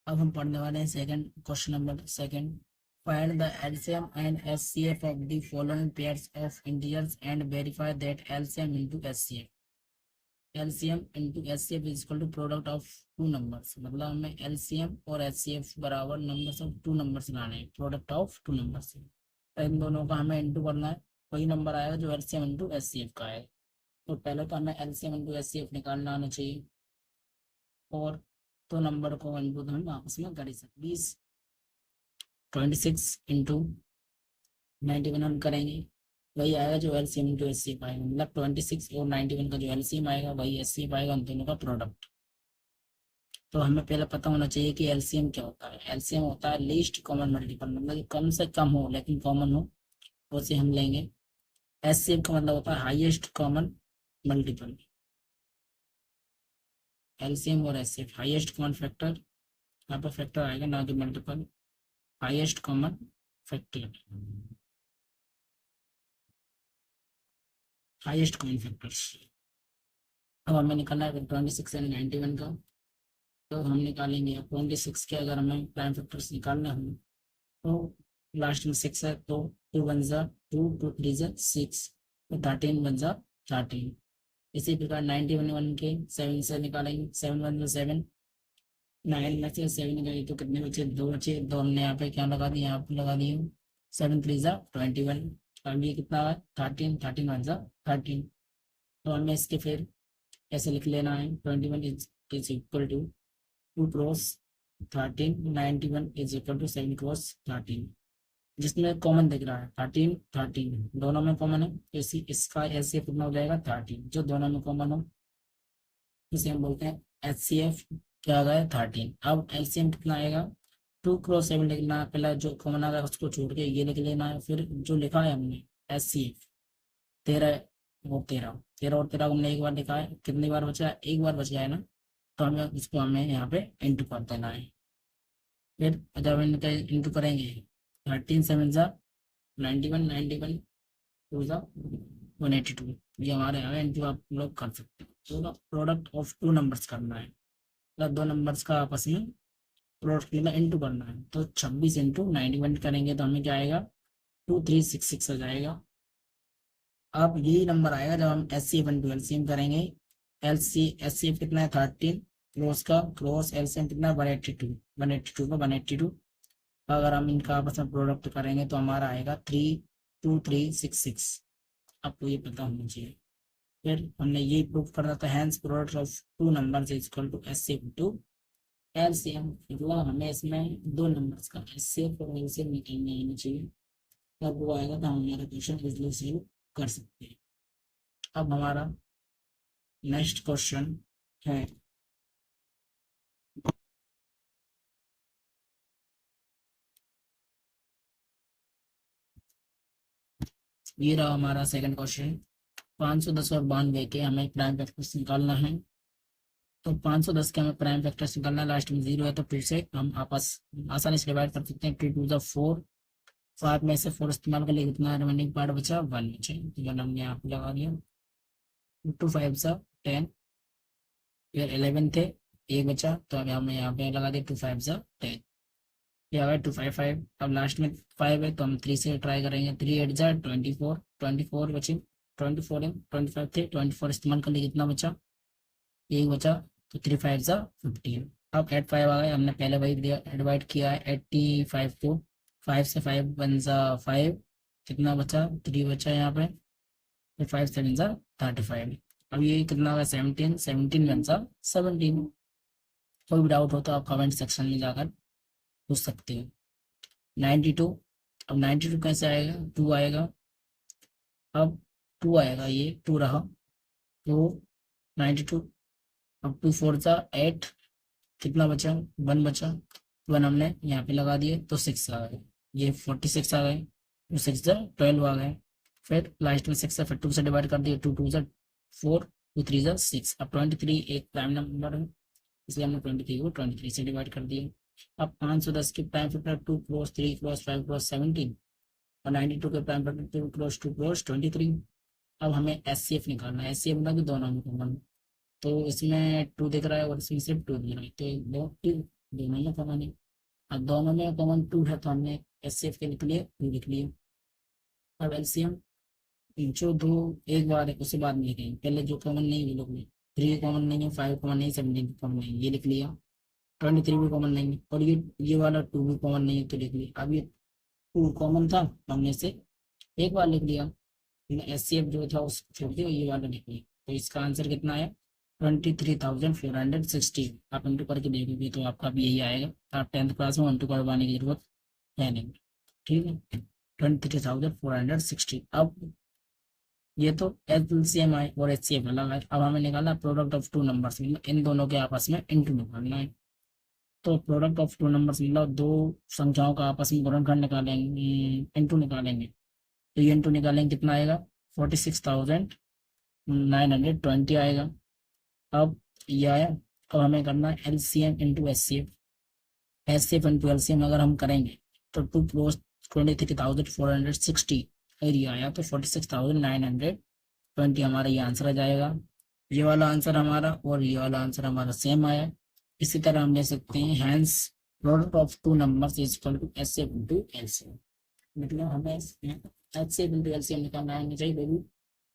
अब हम पढ़ने वाले हैं second question number second. Find the LCM and HCF of the following pairs of integers and verify that LCM into HCF. LCM into HCF is equal to product of two numbers, मतलब हमें LCM और HCF बराबर numbers of two numbers लाने हैं, product of two numbers. इन दोनों का हमें into करना है, वही नंबर आएगा जो एलसीएम इंटू एचसीएफ का है। तो पहले तो हमें एलसीएम इंटू एचसीएफ निकालना आना चाहिए, और तो नंबर को इंटू हम आपस में कर ही सकते। 26 इंटू 91 हम करेंगे, वही आएगा जो एलसीएम इंटू एचसीएफ आएगा, मतलब 26 और 91 का जो एलसीएम आएगा वही एचसीएफ आएगा, उन दोनों का प्रोडक्ट। तो हमें पहले पता होना चाहिए कि एलसीएम क्या होता है। एलसीएम होता है लीस्ट कॉमन मल्टीपल, मतलब कि कम से कम हो लेकिन कॉमन हो, उसे हम लेंगे। एचसीएफ का मतलब होता है हाईएस्ट कॉमन मल्टीपल। एलसीएम और एचसीएफ हाईएस्ट कॉमन फैक्टर, यहाँ पर फैक्टर आएगा ना कि multiple, highest common factor, highest common factors. अब हमें निकालना है 26 एंड 91 का, तो हम निकालेंगे 26 के अगर हमें प्राइम फैक्टर्स निकालना हो तो लास्ट में 6 है, तो 2 वन ज़ा 2, 2 3 ज़ा 6, तो 13 वन ज़ा 13। इसी प्रकार 91 के 7 से निकालेंगे, 7 वन ज़ा 7, 9 में से 7 गई तो कितने बचे, 2 बचे। दो हमने यहाँ पे क्या लगा दिया, यहाँ पे लगा दिए 7 3 ज़ा 21। अब ये कितना है 13, 13 वन ज़ा 13। तो हमें इसके फिर ऐसे लिख लेना है 21 is equal to 2 cross 13, 91 is equal to 7 cross 13। जिसमें कॉमन दिख रहा है 13 13, दोनों में कॉमन है, तो इसी इसका एचसीएफ कितना हो जाएगा 13, जो दोनों में कॉमन हो इसे हम बोलते हैं एचसीएफ। क्या आ गया 13। अब एलसीएम कितना आएगा, 2 क्रॉस 7 लिखना है, पहला जो कॉमन आ गया उसको छोड़ के ये लिख लेना है, फिर जो लिखा है हमने एचसीएफ 13 वो 13, 13 और 13 हमने एक बार लिखा है, कितनी बार बचा है, एक बार बच गया है ना, तो हमें इसको हमें यहाँ पे इंटू कर देना है। फिर जब इनका इंटू करेंगे 13 7 ज़ा 91, 91 टू ज़ा 182, ये हमारे यहाँ इंटू आप लोग कर सकते हो। तो प्रोडक्ट ऑफ टू नंबर्स करना है, मतलब दो नंबर्स का आपस में प्रोडक्ट मतलब इंटू करना है। तो 26 इंटू 91 करेंगे तो हमें क्या आएगा 2366 आ जाएगा। अब यही नंबर आएगा जब हम S C F into LCM करेंगे। एस सी एफ कितना है 13, क्रॉस का क्रॉस एलसीएम कितना है 182, 182 का 182। अगर हम इनका आपस में प्रोडक्ट करेंगे तो हमारा आएगा 32366। आपको ये पता होना चाहिए। फिर हमने ये प्रूव करना था, hence product of two numbers is equal to S C F to LCM, मतलब हमें इसमें दो नंबर्स का एस सी एफ और एलसीएम निकालना आना चाहिए, तब वो आएगा तो हम हमारा क्वेश्चन इजली सॉल्व कर सकते हैं। अब हमारा नेक्स्ट क्वेश्चन है, ये रहा हमारा सेकंड क्वेश्चन। 510 और 92 के हमें प्राइम फैक्टर्स निकालना है। तो 510 के हमें प्राइम फैक्टर्स निकालना है, लास्ट में 0 है तो फिर से हम आपस आसानी से डिवाइड कर सकते हैं। 2 टू द 4, 5 में से 4 इस्तेमाल कर लिए, कितना रिमेनिंग पार्ट बचा 1 बचे, तो 1 हमने यहाँ पे लगा दिया। 2 5 सा 10, फिर 11 थे, एक बचा तो अब हमने यहाँ पे लगा दिया 2 5 सा 10, ये आ गया 255। अब लास्ट में 5 है तो हम 3 से ट्राई करेंगे, 3 8 जा 24, 24 बचे, 24 है 25 थे, 24 इस्तेमाल कर लिए, कितना बचा एक बचा, तो 3 5 जा 15। अब 8 5 आ गए, हमने पहले वही डिवाइड किया है 85 को, 5 से 5 वन जा 5, कितना बचा 3 बचा यहाँ पे, फिर 5 7 जा 35। अब ये कितना होगा 17, 17 वन जा 17। कोई भी डाउट हो तो आप कमेंट सेक्शन में जाकर पूछ सकते हो। 92, अब 92 कैसे आएगा, 2 आएगा, अब 2 आएगा, ये 2 रहा, तो 92, अब 2 4 जा 8, कितना बचा 1 बचा, 1 हमने यहाँ पे लगा दिए तो 6 आ गए, ये 46 आ गए, तो 6 जा 12 आ गए। फिर लास्ट में 6 है, फिर 2 से डिवाइड कर दिए, 2 2 जा 4, 2 3 जा 6। अब 23 एक प्राइम नंबर है, इसलिए हमने 23 को 23 से डिवाइड कर दिए। अब 510 की prime factor 2 cross 3 cross 5 cross 17, और 92 के प्राइम फैक्टर 2 क्रॉस 23। अब हमें एस सी एफ निकालना है, एस सी एफ मतलब कि दोनों में कॉमन, तो इसमें 2 दिख रहा है और इसमें सिर्फ 2 दिख रहा है, तो दोनों में कॉमन है। अब दोनों में कॉमन 2 है तो हमने एचसीएफ के लिख लिए 2 लिख लिए। अब एलसीएम जो दो एक बार है उसे बाद में लिखेंगे, पहले जो कॉमन नहीं है वो लोग 3 कॉमन नहीं है, 5 कॉमन नहीं है, 17 कॉमन नहीं है, ये लिख लिया। 23 भी कॉमन नहीं है और ये वाला 2 भी कॉमन नहीं है तो लिख लिया। अब ये 2 कॉमन था तो हमने से एक बार लिख लिया, एचसीएफ जो था उसको छोड़ दिया, ये वाला लिख लिया। तो इसका आंसर कितना आया 23,460। आप इंटू करके देखोगे तो आपका भी यही आएगा। आप 10th क्लास में इंटू करवाने की जरूरत है नहीं, ठीक है। 23,460। अब ये तो एलसीएम आई और एचसीएफ अलग है। अब हमें निकालना प्रोडक्ट ऑफ टू नंबर्स, मतलब इन दोनों के आपस में इंटू निकालना है। तो प्रोडक्ट ऑफ टू नंबर्स मतलब दो संख्याओं का आपस में गुणनखंड निकालेंगे, इंटू निकालेंगे। तो ये इंटू निकालेंगे कितना आएगा 46,920 आएगा। अब ये आया। अब हमें करना है LCM into HCF. HCF into LCM अगर हम करेंगे तो 2 प्लस 23,460 एरिया आया तो 46,920 हमारा ये आंसर आ जाएगा। ये वाला आंसर हमारा और ये वाला आंसर हमारा सेम आया। इसी तरह हम ले सकते हैं hence product of two numbers is equal to HCF into LCM. मतलब हमें एचसीएफ इंटू एलसीएम निकालना आना चाहिए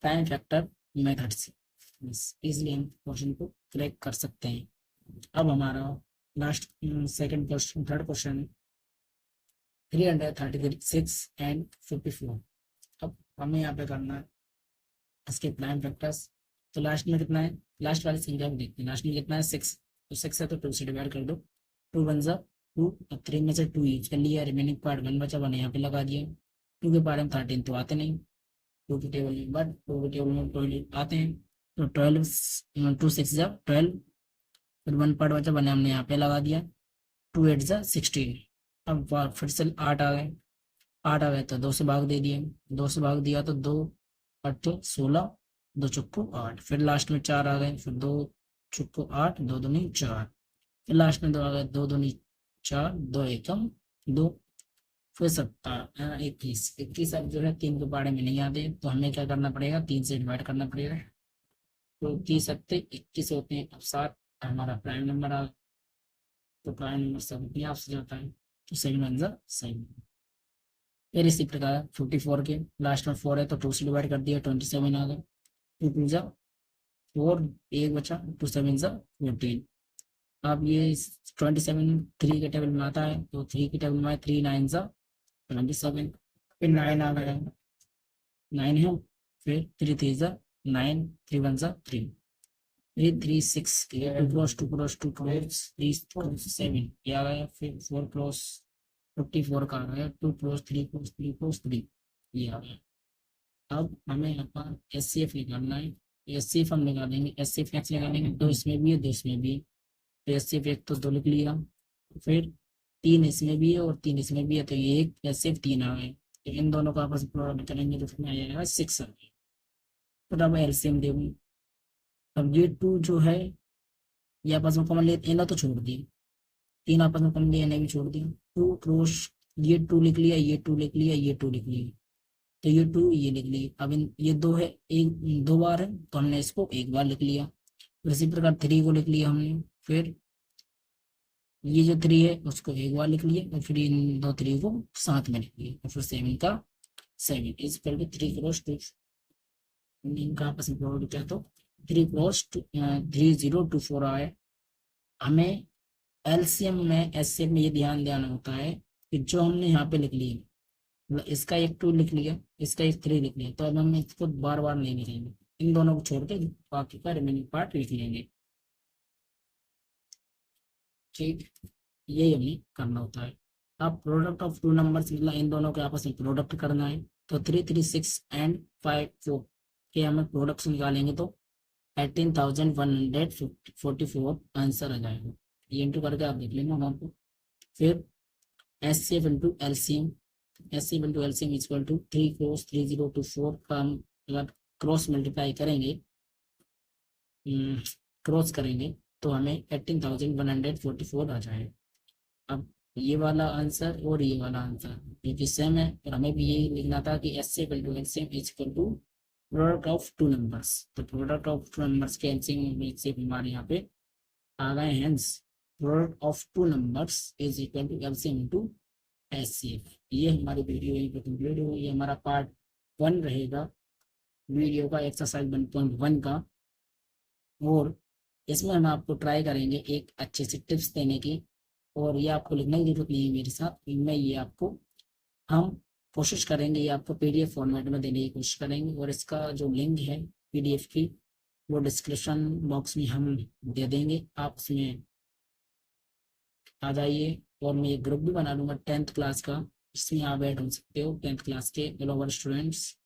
टाइम फैक्टर मेथड से, इसलिए हम क्वेश्चन को क्रैक कर सकते हैं। अब हमारा last second question, third question है 336 एंड 54। अब हमें यहाँ पे करना है इसके प्राइम फैक्टर्स। तो लास्ट में कितना है, लास्ट वाली संख्या को देखते हैं। लास्ट में कितना है 6, तो 6 है तो 2 से डिवाइड कर दो। 2 वन जा 2, अब 3 में से 2 यूज कर लिया, रिमेनिंग पार्ट 1 बचा 1 यहाँ पे लगा दिया। 2 के बारे में 13 तो आते नहीं 2 के टेबल में, बट 2 के टेबल में 12 आते हैं। तो 12 2 6 जा 12, फिर 1 पार्ट बचा 1 हमने यहाँ पे लगा दिया। 2 8 जा 16। अब फिर से 8 आ गए, 8 आ गए तो 2 से भाग दे दिए, 2 से भाग दिया तो 2 8 16, 2 चुक्को 8, फिर लास्ट में 4 आ गए, फिर 2 चुक्को 8, 2 दूनी 4, फिर लास्ट में 2 आ गए, 2 दूनी 4, 2 एकम 2, फिर 21 21। अब जो है 3 के बारे में नहीं आते तो हमें क्या करना पड़ेगा 3 से डिवाइड करना पड़ेगा। तो 30 सत्ते 21 होते हैं। अब 7 हमारा प्राइम नंबर आ, तो प्राइम नंबर सब अपने आप से जाता है, तो 7 आंसर सही। फिर इसी प्रकार 54 के लास्ट में 4 है तो 2 से डिवाइड कर दिया, 27 आ गए। 2 2 जा 4, एक बचा, 2 7 जा 14। अब ये 27 3 के टेबल में आता है तो 3 के टेबल में 3 9 जा 27, फिर 9 आ गया, 9 है, फिर 3 3 जा 9, 3 1 जा 3, 3 3 6, 2 क्रॉस 2 क्रॉस 2 क्रॉस 3 7 ये आ गया। फिर 4 क्रॉस 54 का आ गया, 2 क्रॉस 3 क्रॉस 3 क्रॉस 3 ये आ गया। अब हमें यहाँ पर एचसीएफ निकालना है। एचसीएफ हम निकालेंगे, एचसीएफ कैसे निकालेंगे, 2 इसमें भी है 2 इसमें भी है। तो एचसीएफ एक तो 2 लिख लिया, फिर 3 इसमें भी है और 3 इसमें भी है तो ये एक एचसीएफ 3 आ गए। तो इन दोनों का आपस में प्रोडक्ट करेंगे तो कितना आ जाएगा 6 आ गया। तो अब एलसीएम देंगे। अब ये 2 जो है ये आपस में कॉमन ले, इन्हें तो छोड़ दिए, 3 आपस में कॉमन लिया, इन्हें भी छोड़ दिया। 2 क्रॉस ये 2 लिख लिया, ये 2 लिख लिया, ये 2 लिख लिया, तो ये 2 ये लिख लिया। अब ये 2 है, एक 2 बार है तो हमने इसको एक बार लिख लिया। फिर इसी प्रकार 3 को लिख लिया हमने, फिर ये जो 3 है उसको एक बार लिख लिया और फिर इन दो 3 को साथ में लिख लिया और फिर 7 का 7 इज इक्वल टू 3 क्रॉस 2। इनका आपस में प्रोडक्ट क्या, तो 3 क्रॉस 3024 आए। हमें एलसीएम में एचसीएफ में ये ध्यान देना होता है कि जो हमने यहाँ पे लिख लिया, मतलब इसका एक 2 लिख लिया, इसका एक 3 लिख लिया, तो अब हम इसको बार बार नहीं लिखेंगे, इन दोनों को छोड़ के बाकी का रिमेनिंग पार्ट लिख लेंगे। ठीक, यही हमें करना होता है। अब प्रोडक्ट ऑफ टू नंबर्स मतलब इन दोनों के आपस में प्रोडक्ट करना है। तो 336 एंड 54 के हमें प्रोडक्ट निकालेंगे तो 18,144 आंसर आ जाएगा। ये इंटू करके आप देख लेंगे वहाँ पर। फिर HCF into LCM, HCF into LCM equal to 3 cross 3024 का हम अगर क्रॉस मल्टीप्लाई करेंगे, क्रॉस करेंगे तो हमें 18,144 आ जाएगा। अब ये वाला आंसर और ये वाला आंसर क्योंकि सेम है और हमें भी यही लिखना था कि HCF into LCM equal to product of two numbers. तो प्रोडक्ट ऑफ टू नंबर्स के एलसीएम हमारे यहाँ पे आ गए, hence product of two numbers is equal to LCM into HCF. ये हमारी वीडियो यहीं पे कंप्लीट हुई। ये हमारा पार्ट 1 रहेगा वीडियो का, एक्सरसाइज 1.1 का। और इसमें हम आपको ट्राई करेंगे एक अच्छे से टिप्स देने की, और ये आपको लिखने की जरूरत नहीं है मेरे साथ, मैं ये आपको हम कोशिश करेंगे ये आपको पीडीएफ फॉर्मेट में देने की कोशिश करेंगे। और इसका जो लिंक है पीडीएफ की वो डिस्क्रिप्शन बॉक्स में हम दे देंगे, आप उसमें आ जाइए। और मैं एक ग्रुप भी बना लूँगा 10th क्लास का, इसमें आप ऐड हो सकते हो 10th क्लास के ऑल ओवर स्टूडेंट्स।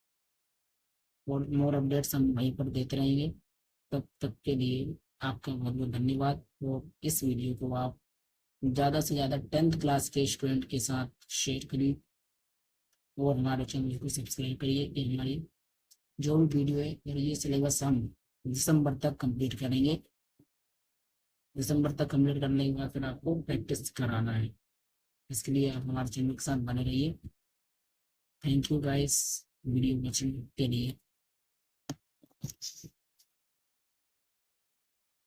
और मोर अपडेट्स हम वहीं पर देते रहेंगे। तब तक के लिए आपका बहुत बहुत धन्यवाद। और इस वीडियो को आप ज़्यादा से ज़्यादा 10th क्लास के स्टूडेंट के साथ शेयर करिए, और हमारे चैनल को सब्सक्राइब करिए कि हमारी जो भी वीडियो है, और ये सिलेबस हम दिसंबर तक कंप्लीट करेंगे। दिसंबर तक कंप्लीट करने के बाद फिर आपको प्रैक्टिस कराना है, इसके लिए आप हमारे चैनल के साथ बने रहिए। Thank you guys video watching के लिए।